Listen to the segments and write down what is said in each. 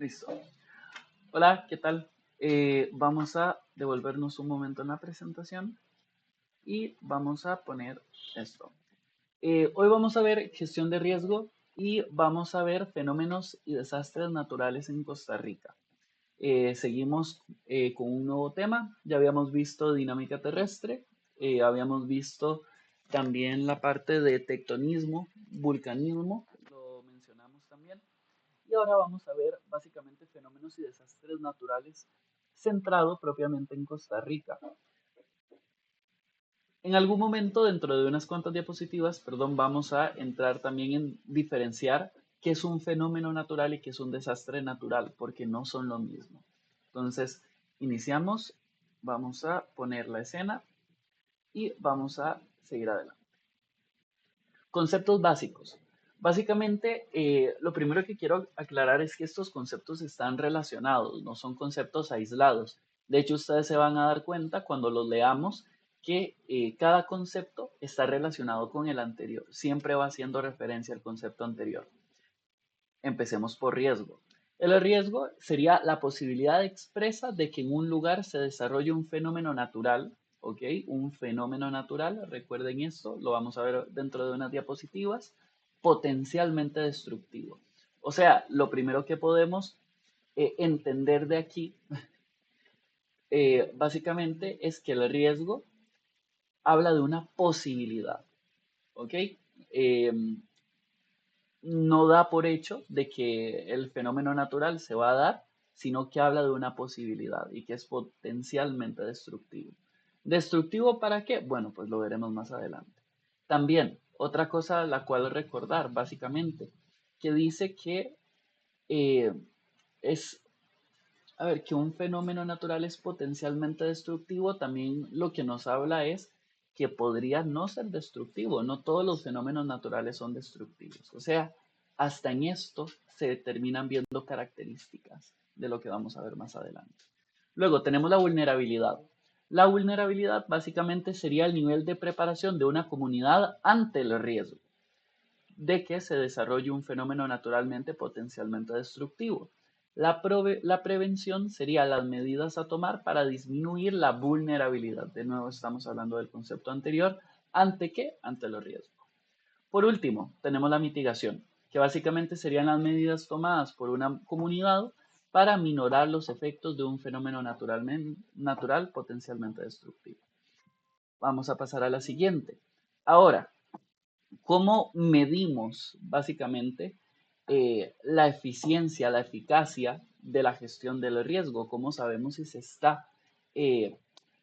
Listo. Hola, ¿qué tal? Vamos a devolvernos un momento en la presentación y vamos a poner esto. Hoy vamos a ver gestión de riesgo y vamos a ver fenómenos y desastres naturales en Costa Rica. Seguimos con un nuevo tema. Ya habíamos visto dinámica terrestre, habíamos visto también la parte de tectonismo, vulcanismo, lo mencionamos también. Y ahora vamos a ver básicamente fenómenos y desastres naturales centrado propiamente en Costa Rica. En algún momento, dentro de unas cuantas diapositivas, perdón, vamos a entrar también en diferenciar qué es un fenómeno natural y qué es un desastre natural, porque no son lo mismo. Entonces, iniciamos, vamos a poner la escena y vamos a seguir adelante. Conceptos básicos. Básicamente, lo primero que quiero aclarar es que estos conceptos están relacionados, no son conceptos aislados. De hecho, ustedes se van a dar cuenta cuando los leamos que cada concepto está relacionado con el anterior. Siempre va haciendo referencia al concepto anterior. Empecemos por riesgo. El riesgo sería la posibilidad expresa de que en un lugar se desarrolle un fenómeno natural, ¿ok? Un fenómeno natural, recuerden esto, lo vamos a ver dentro de unas diapositivas, potencialmente destructivo. O sea, lo primero que podemos entender de aquí, básicamente, es que el riesgo habla de una posibilidad, ¿ok? Eh, no da por hecho de que el fenómeno natural se va a dar, sino que habla de una posibilidad y que es potencialmente destructivo. ¿Destructivo para qué? Bueno, pues lo veremos más adelante. También, otra cosa a la cual recordar, básicamente, que dice que eh, es, a ver, que un fenómeno natural es potencialmente destructivo, también lo que nos habla es que podría no ser destructivo, no todos los fenómenos naturales son destructivos. O sea, hasta en esto se terminan viendo características de lo que vamos a ver más adelante. Luego tenemos la vulnerabilidad. La vulnerabilidad básicamente sería el nivel de preparación de una comunidad ante el riesgo de que se desarrolle un fenómeno naturalmente potencialmente destructivo. La prevención sería las medidas a tomar para disminuir la vulnerabilidad. De nuevo estamos hablando del concepto anterior. ¿Ante qué? Ante los riesgos. Por último, tenemos la mitigación, que básicamente serían las medidas tomadas por una comunidad para minorar los efectos de un fenómeno natural potencialmente destructivo. Vamos a pasar a la siguiente. Ahora, ¿cómo medimos básicamente la eficiencia, la eficacia de la gestión del riesgo? ¿Cómo sabemos si se está eh,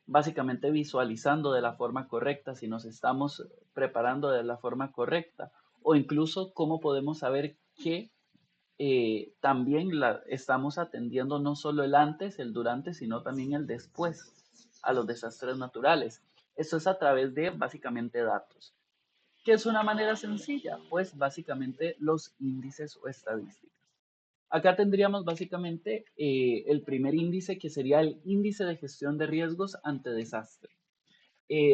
básicamente visualizando de la forma correcta, si nos estamos preparando de la forma correcta? O incluso cómo podemos saber que también estamos atendiendo no solo el antes, el durante, sino también el después a los desastres naturales. Esto es a través de básicamente datos. ¿Qué es una manera sencilla? Pues básicamente los índices o estadísticas. Acá tendríamos básicamente el primer índice que sería el índice de gestión de riesgos ante desastre.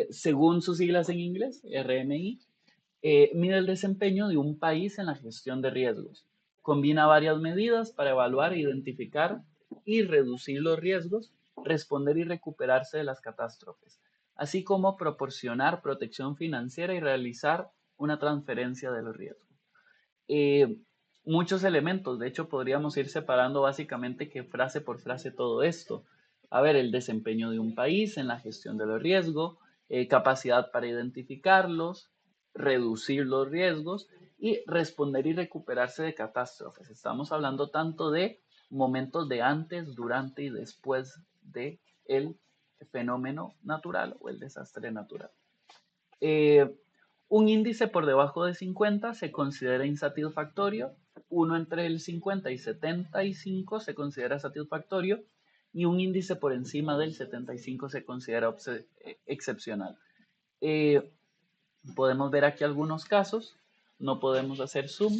Según sus siglas en inglés, RMI, mide el desempeño de un país en la gestión de riesgos. Combina varias medidas para evaluar, identificar y reducir los riesgos, responder y recuperarse de las catástrofes, así como proporcionar protección financiera y realizar una transferencia de los riesgos. Eh, Muchos elementos, de hecho podríamos ir separando básicamente que frase por frase todo esto. A ver, el desempeño de un país en la gestión de los riesgos, capacidad para identificarlos, reducir los riesgos y responder y recuperarse de catástrofes. Estamos hablando tanto de momentos de antes, durante y después de el fenómeno natural o el desastre natural. Eh, un índice por debajo de 50 se considera insatisfactorio, uno entre el 50 y 75 se considera satisfactorio y un índice por encima del 75 se considera excepcional. Eh, Podemos ver aquí algunos casos, no podemos hacer zoom,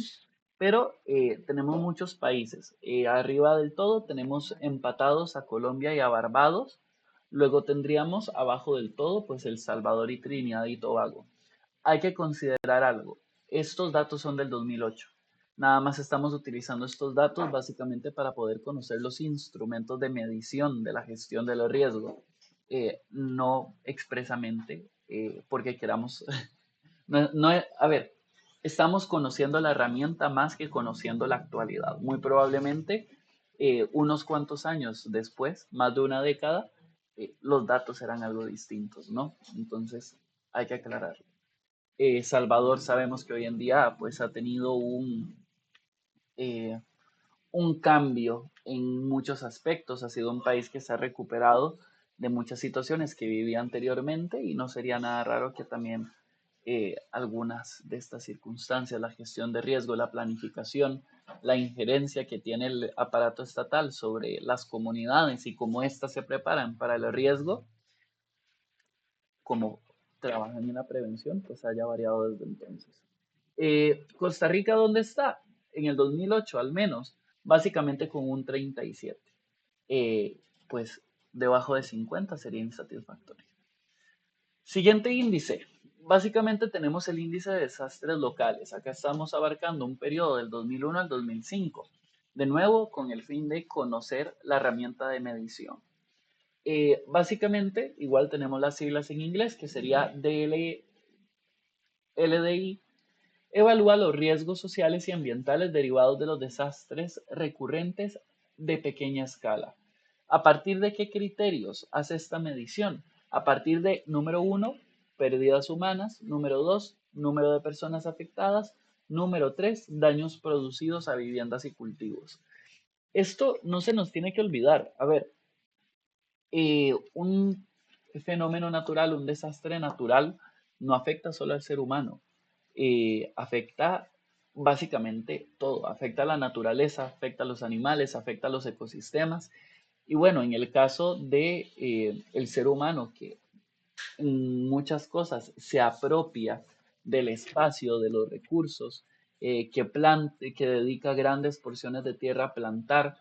pero tenemos muchos países. Arriba del todo tenemos empatados a Colombia y a Barbados. Luego tendríamos abajo del todo pues El Salvador y Trinidad y Tobago. Hay que considerar algo. Estos datos son del 2008. Nada más estamos utilizando estos datos básicamente para poder conocer los instrumentos de medición de la gestión de los riesgos, no expresamente porque queramos, a ver, estamos conociendo la herramienta más que conociendo la actualidad. Muy probablemente unos cuantos años después, más de una década, los datos serán algo distintos, ¿no? Entonces hay que aclararlo. Salvador sabemos que hoy en día pues ha tenido eh, un cambio en muchos aspectos. Ha sido un país que se ha recuperado de muchas situaciones que vivía anteriormente y no sería nada raro que también algunas de estas circunstancias, la gestión de riesgo, la planificación, la injerencia que tiene el aparato estatal sobre las comunidades y cómo éstas se preparan para el riesgo, como trabajan en la prevención, pues haya variado desde entonces. Costa Rica, ¿dónde está? En el 2008 al menos, básicamente con un 37. Pues debajo de 50 sería insatisfactorio. Siguiente índice. Básicamente tenemos el índice de desastres locales. Acá estamos abarcando un periodo del 2001 al 2005. De nuevo, con el fin de conocer la herramienta de medición. Básicamente, igual tenemos las siglas en inglés, que sería LDI. Evalúa los riesgos sociales y ambientales derivados de los desastres recurrentes de pequeña escala. ¿A partir de qué criterios hace esta medición? A partir de, número uno, pérdidas humanas; número dos, número de personas afectadas; número tres, daños producidos a viviendas y cultivos. Esto no se nos tiene que olvidar. A ver, un fenómeno natural, un desastre natural, no afecta solo al ser humano, afecta básicamente todo, afecta a la naturaleza, afecta a los animales, afecta a los ecosistemas. Y bueno, en el caso de el ser humano, que en muchas cosas se apropia del espacio, de los recursos, que dedica grandes porciones de tierra a plantar,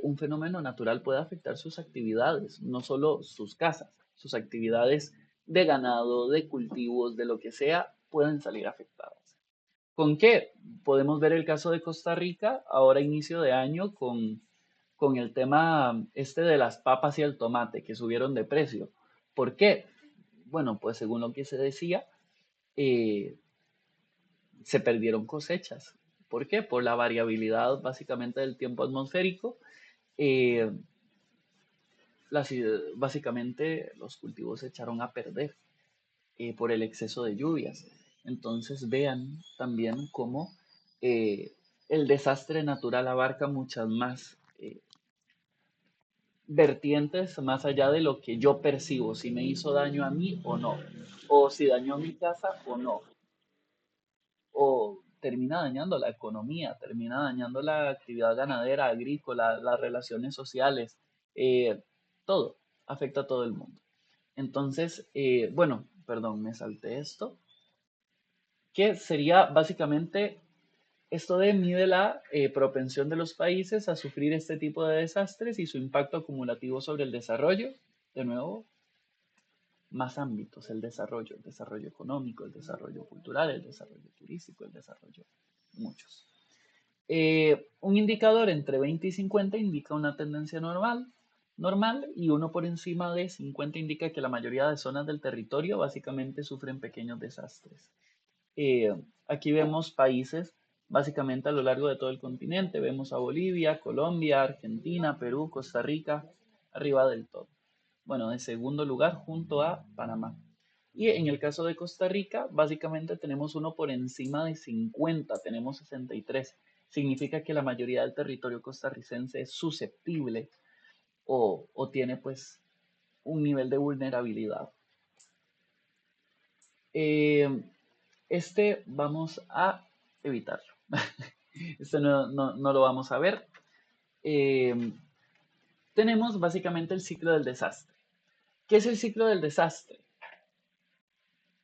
un fenómeno natural puede afectar sus actividades, no solo sus casas, sus actividades de ganado, de cultivos, de lo que sea, pueden salir afectadas. ¿Con qué? Podemos ver el caso de Costa Rica, ahora inicio de año, con el tema este de las papas y el tomate que subieron de precio. ¿Por qué? Bueno, pues según lo que se decía, eh, se perdieron cosechas. ¿Por qué? Por la variabilidad básicamente del tiempo atmosférico. eh, básicamente los cultivos se echaron a perder por el exceso de lluvias. Entonces vean también cómo el desastre natural abarca muchas más vertientes más allá de lo que yo percibo, si me hizo daño a mí o no, o si dañó mi casa o no, o termina dañando la economía, termina dañando la actividad ganadera, agrícola, las relaciones sociales, eh, todo, afecta a todo el mundo. Entonces, bueno, perdón, me salté esto, que sería básicamente esto de mide la propensión de los países a sufrir este tipo de desastres y su impacto acumulativo sobre el desarrollo. De nuevo, más ámbitos, el desarrollo económico, el desarrollo cultural, el desarrollo turístico, el desarrollo, muchos. Un indicador entre 20 y 50 indica una tendencia normal, y uno por encima de 50 indica que la mayoría de zonas del territorio básicamente sufren pequeños desastres. Aquí vemos países básicamente a lo largo de todo el continente. Vemos a Bolivia, Colombia, Argentina, Perú, Costa Rica, arriba del todo. Bueno, en segundo lugar junto a Panamá. Y en el caso de Costa Rica, básicamente tenemos uno por encima de 50, tenemos 63. Significa que la mayoría del territorio costarricense es susceptible o tiene pues un nivel de vulnerabilidad. Eh, este vamos a evitarlo. Este no lo vamos a ver. Eh, tenemos básicamente el ciclo del desastre. ¿Qué es el ciclo del desastre?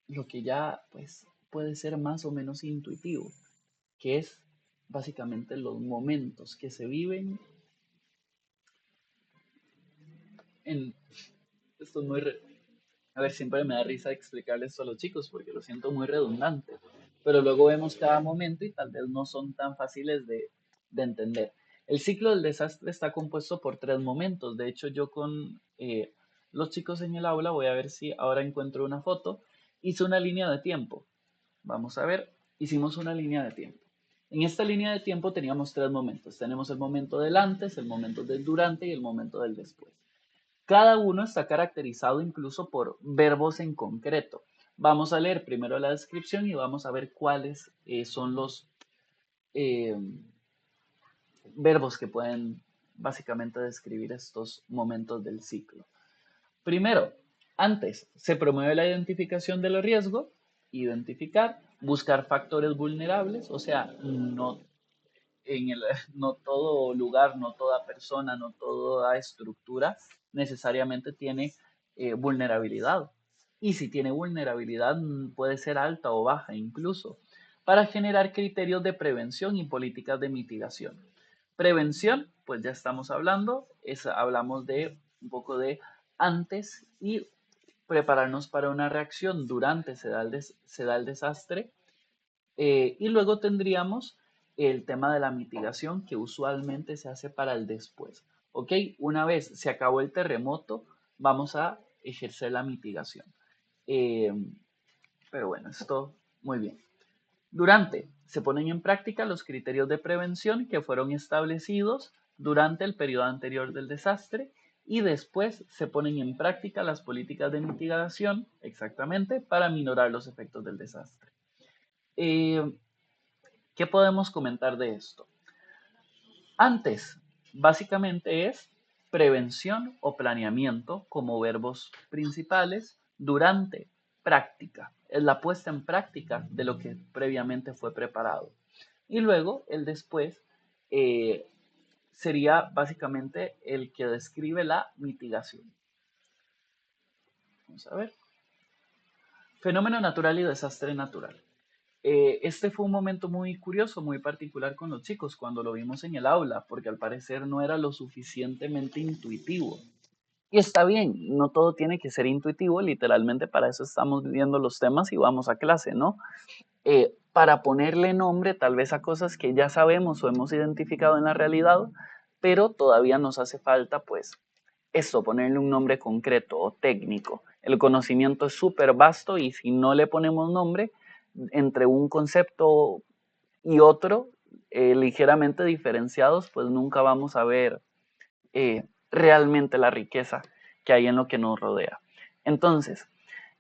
Lo que ya pues puede ser más o menos intuitivo, que es básicamente los momentos que se viven en... Esto es muy... A ver, siempre me da risa explicarle esto a los chicos porque lo siento muy redundante, pero luego vemos cada momento y tal vez no son tan fáciles de entender. El ciclo del desastre está compuesto por tres momentos. De hecho, yo con los chicos en el aula, voy a ver si ahora encuentro una foto, hice una línea de tiempo. Vamos a ver, hicimos una línea de tiempo. En esta línea de tiempo teníamos tres momentos. Tenemos el momento del antes, el momento del durante y el momento del después. Cada uno está caracterizado incluso por verbos en concreto. Vamos a leer primero la descripción y vamos a ver cuáles son los eh, verbos que pueden básicamente describir estos momentos del ciclo. Primero, antes se promueve la identificación del riesgo, identificar, buscar factores vulnerables, o sea, no todo lugar, no toda persona, no toda estructura necesariamente tiene vulnerabilidad. Y si tiene vulnerabilidad puede ser alta o baja incluso, para generar criterios de prevención y políticas de mitigación. Prevención, pues ya estamos hablando, hablamos de un poco de antes y prepararnos para una reacción durante se da el desastre y luego tendríamos el tema de la mitigación que usualmente se hace para el después. ¿Ok? Una vez se acabó el terremoto, vamos a ejercer la mitigación. Eh, pero bueno, esto muy bien. Durante, se ponen en práctica los criterios de prevención que fueron establecidos durante el periodo anterior del desastre y después se ponen en práctica las políticas de mitigación, exactamente, para minorar los efectos del desastre. ¿Qué podemos comentar de esto? Antes, básicamente es prevención o planeamiento como verbos principales. Durante, práctica. Es la puesta en práctica de lo que previamente fue preparado. Y luego, el después sería básicamente el que describe la mitigación. Vamos a ver. Fenómeno natural y desastre natural. Este fue un momento muy curioso, muy particular con los chicos cuando lo vimos en el aula, porque al parecer no era lo suficientemente intuitivo. Y está bien, no todo tiene que ser intuitivo, literalmente para eso estamos viendo los temas y vamos a clase, ¿no? Para ponerle nombre tal vez a cosas que ya sabemos o hemos identificado en la realidad, pero todavía nos hace falta pues esto, ponerle un nombre concreto o técnico. El conocimiento es súper vasto y si no le ponemos nombre, entre un concepto y otro, ligeramente diferenciados, pues nunca vamos a ver realmente la riqueza que hay en lo que nos rodea. Entonces,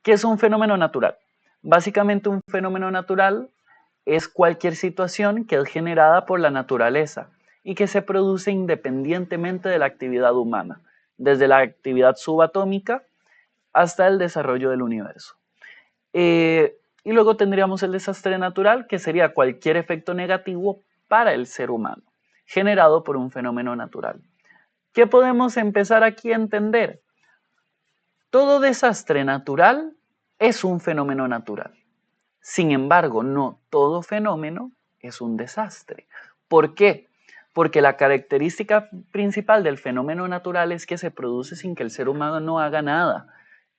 ¿qué es un fenómeno natural? Básicamente un fenómeno natural es cualquier situación que es generada por la naturaleza y que se produce independientemente de la actividad humana, desde la actividad subatómica hasta el desarrollo del universo. Y luego tendríamos el desastre natural, que sería cualquier efecto negativo para el ser humano, generado por un fenómeno natural. ¿Qué podemos empezar aquí a entender? Todo desastre natural es un fenómeno natural. Sin embargo, no todo fenómeno es un desastre. ¿Por qué? Porque la característica principal del fenómeno natural es que se produce sin que el ser humano no haga nada.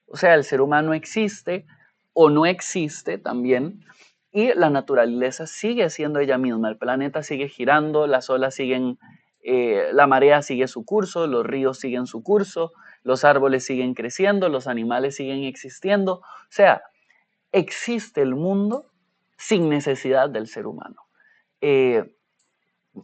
O sea, el ser humano existe o no existe también y la naturaleza sigue siendo ella misma. El planeta sigue girando, las olas siguen, la marea sigue su curso, los ríos siguen su curso, los árboles siguen creciendo, los animales siguen existiendo. O sea, existe el mundo sin necesidad del ser humano.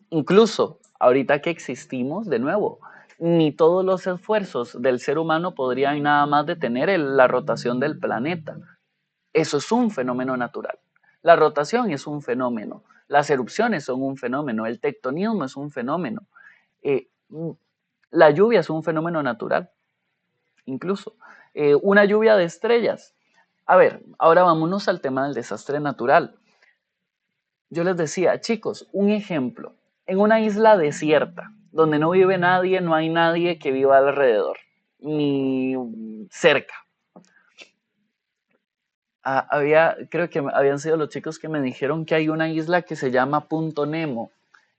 Incluso ahorita que existimos, de nuevo, ni todos los esfuerzos del ser humano podrían nada más detener la rotación del planeta. Eso es un fenómeno natural. La rotación es un fenómeno, las erupciones son un fenómeno, el tectonismo es un fenómeno, eh, la lluvia es un fenómeno natural, incluso. Una lluvia de estrellas. A ver, ahora vámonos al tema del desastre natural. Yo les decía, chicos, un ejemplo, en una isla desierta, donde no vive nadie, no hay nadie que viva alrededor, ni cerca. Creo que habían sido los chicos que me dijeron que hay una isla que se llama Punto Nemo,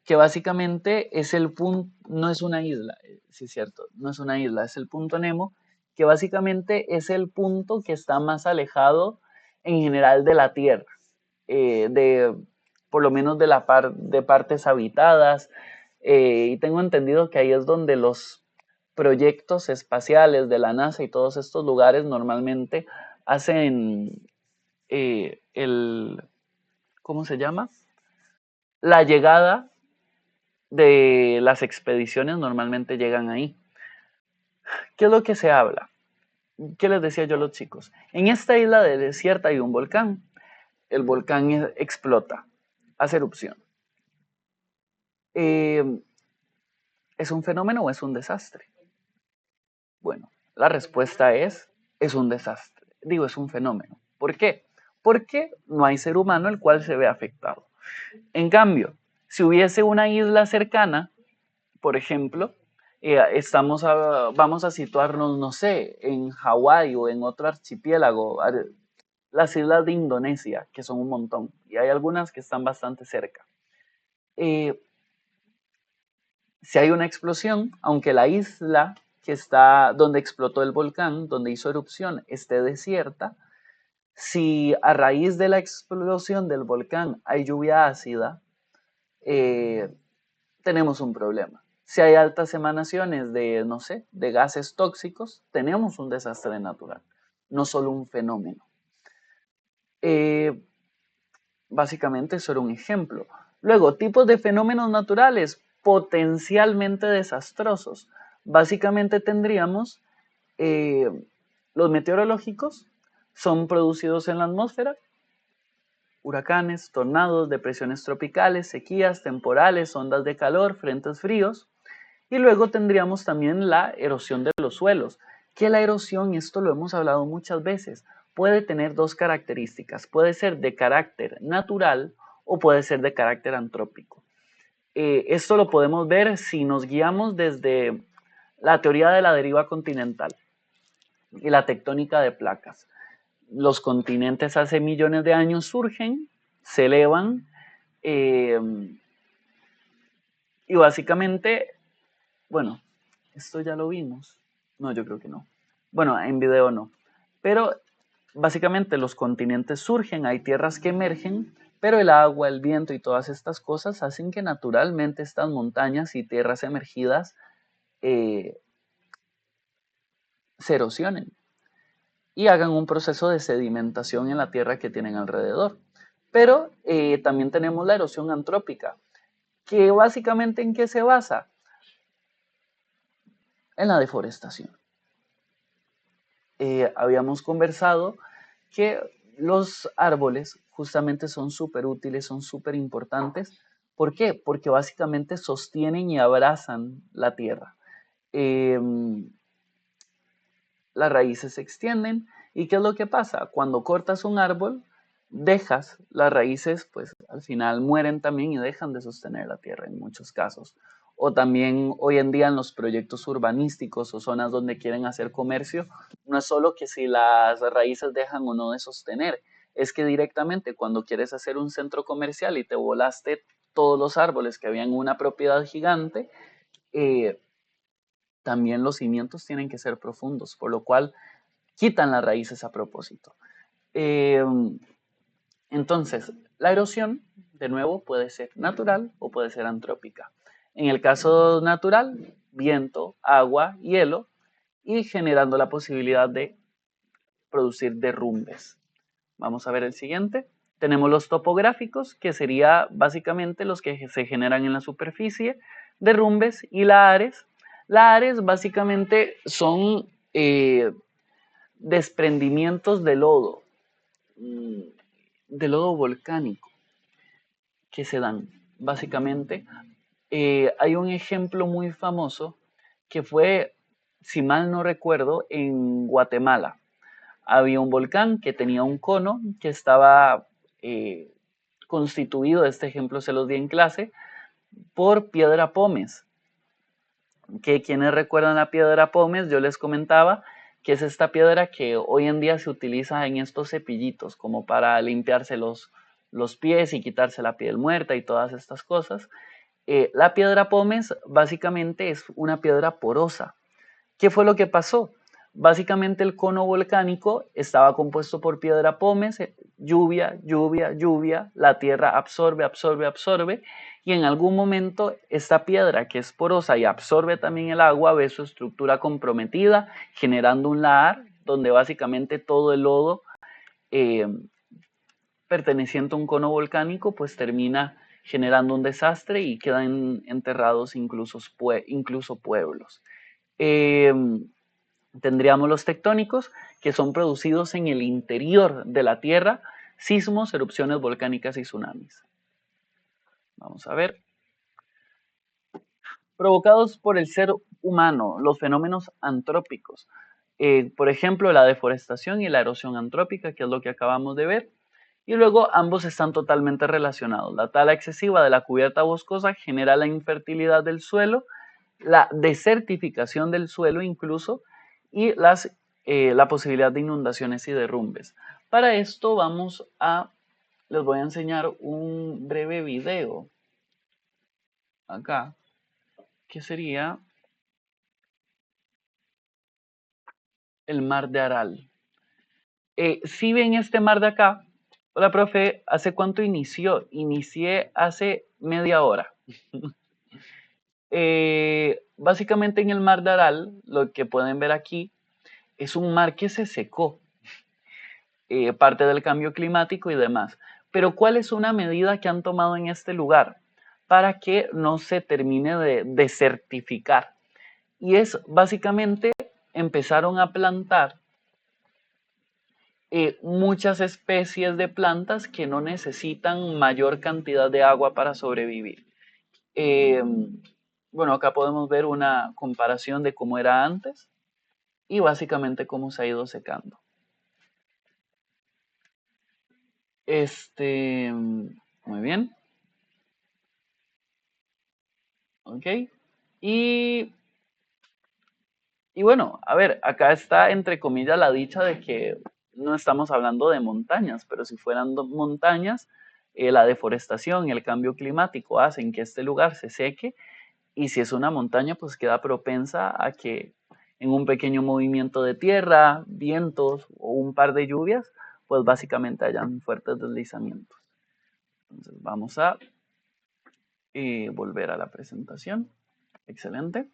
que básicamente es el punto, no es una isla, sí es cierto, no es una isla, es el Punto Nemo, que básicamente es el punto que está más alejado en general de la Tierra, por lo menos de partes habitadas, y tengo entendido que ahí es donde los proyectos espaciales de la NASA y todos estos lugares normalmente hacen ¿cómo se llama? La llegada de las expediciones normalmente llegan ahí. ¿Qué es lo que se habla? ¿Qué les decía yo a los chicos? En esta isla desierta hay un volcán. El volcán explota, hace erupción. ¿Es un fenómeno o es un desastre? Bueno, la respuesta es un desastre. Digo, es un fenómeno. ¿Por qué? Porque no hay ser humano el cual se ve afectado. En cambio, si hubiese una isla cercana, por ejemplo, vamos a situarnos, no sé, en Hawái o en otro archipiélago, las islas de Indonesia, que son un montón, y hay algunas que están bastante cerca. Si hay una explosión, aunque la isla que está donde explotó el volcán, donde hizo erupción, esté desierta, si a raíz de la explosión del volcán hay lluvia ácida, tenemos un problema. Si hay altas emanaciones de, no sé, de gases tóxicos, tenemos un desastre natural, no solo un fenómeno. Básicamente eso era un ejemplo. Luego, tipos de fenómenos naturales potencialmente desastrosos. Básicamente tendríamos los meteorológicos, son producidos en la atmósfera, huracanes, tornados, depresiones tropicales, sequías, temporales, ondas de calor, frentes fríos. Y luego tendríamos también la erosión de los suelos, que la erosión, esto lo hemos hablado muchas veces, puede tener dos características. Puede ser de carácter natural o puede ser de carácter antrópico. Esto lo podemos ver si nos guiamos desde la teoría de la deriva continental y la tectónica de placas. Los continentes hace millones de años surgen, se elevan y básicamente, bueno, esto ya lo vimos. No, yo creo que no. Bueno, en video no. Pero básicamente los continentes surgen, hay tierras que emergen, pero el agua, el viento y todas estas cosas hacen que naturalmente estas montañas y tierras emergidas se erosionen y hagan un proceso de sedimentación en la tierra que tienen alrededor. Pero también tenemos la erosión antrópica, que básicamente ¿en qué se basa? En la deforestación. Habíamos conversado que los árboles justamente son súper útiles, son súper importantes. ¿Por qué? Porque básicamente sostienen y abrazan la tierra. Las raíces se extienden. ¿Y qué es lo que pasa? Cuando cortas un árbol, dejas las raíces, pues al final mueren también y dejan de sostener la tierra en muchos casos. O también hoy en día en los proyectos urbanísticos o zonas donde quieren hacer comercio, no es solo que si las raíces dejan o no de sostener, es que directamente cuando quieres hacer un centro comercial y te volaste todos los árboles que había en una propiedad gigante, también los cimientos tienen que ser profundos, por lo cual quitan las raíces a propósito. Entonces, la erosión, de nuevo, puede ser natural o puede ser antrópica. En el caso natural, viento, agua, hielo, y generando la posibilidad de producir derrumbes. Vamos a ver el siguiente. Tenemos los topográficos, que sería básicamente los que se generan en la superficie, derrumbes y lahares. Lahares básicamente son desprendimientos de lodo volcánico que se dan. Básicamente, hay un ejemplo muy famoso que fue, si mal no recuerdo, en Guatemala. Había un volcán que tenía un cono que estaba constituido, este ejemplo se los di en clase, por piedra pómez. Que quienes recuerdan la piedra pómez, yo les comentaba que es esta piedra que hoy en día se utiliza en estos cepillitos como para limpiarse los pies y quitarse la piel muerta y todas estas cosas. La piedra pómez básicamente es una piedra porosa. ¿Qué fue lo que pasó? Básicamente el cono volcánico estaba compuesto por piedra pómez, lluvia, lluvia, lluvia, la tierra absorbe, absorbe, absorbe, y en algún momento esta piedra que es porosa y absorbe también el agua ve su estructura comprometida, generando un lahar donde básicamente todo el lodo perteneciente a un cono volcánico pues termina generando un desastre y quedan enterrados incluso pueblos. Tendríamos los tectónicos, que son producidos en el interior de la Tierra, sismos, erupciones volcánicas y tsunamis. Vamos a ver. Provocados por el ser humano, los fenómenos antrópicos. Por ejemplo, la deforestación y la erosión antrópica, que es lo que acabamos de ver. Y luego ambos están totalmente relacionados. La tala excesiva de la cubierta boscosa genera la infertilidad del suelo, la desertificación del suelo incluso, y la posibilidad de inundaciones y derrumbes. Para esto les voy a enseñar un breve video acá, que sería el mar de Aral. Si ven este mar de acá, hola profe, ¿hace cuánto inició? Inicié hace media hora. Básicamente en el mar de Aral, lo que pueden ver aquí, es un mar que se secó, parte del cambio climático y demás. Pero ¿cuál es una medida que han tomado en este lugar para que no se termine de desertificar? Y es básicamente empezaron a plantar muchas especies de plantas que no necesitan mayor cantidad de agua para sobrevivir. Bueno, acá podemos ver una comparación de cómo era antes y básicamente cómo se ha ido secando. Muy bien. Ok. Y, y bueno, a ver, acá está entre comillas la dicha de que no estamos hablando de montañas, pero si fueran montañas, la deforestación y el cambio climático hacen que este lugar se seque, y si es una montaña, pues queda propensa a que en un pequeño movimiento de tierra, vientos o un par de lluvias, pues básicamente hayan fuertes deslizamientos. Entonces vamos a volver a la presentación. Excelente.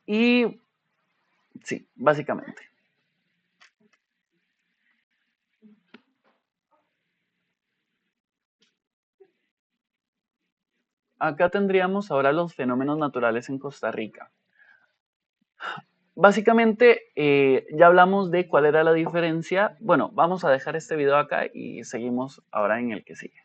Y sí, básicamente. Acá tendríamos ahora los fenómenos naturales en Costa Rica. Básicamente, ya hablamos de cuál era la diferencia. Bueno, vamos a dejar este video acá y seguimos ahora en el que sigue.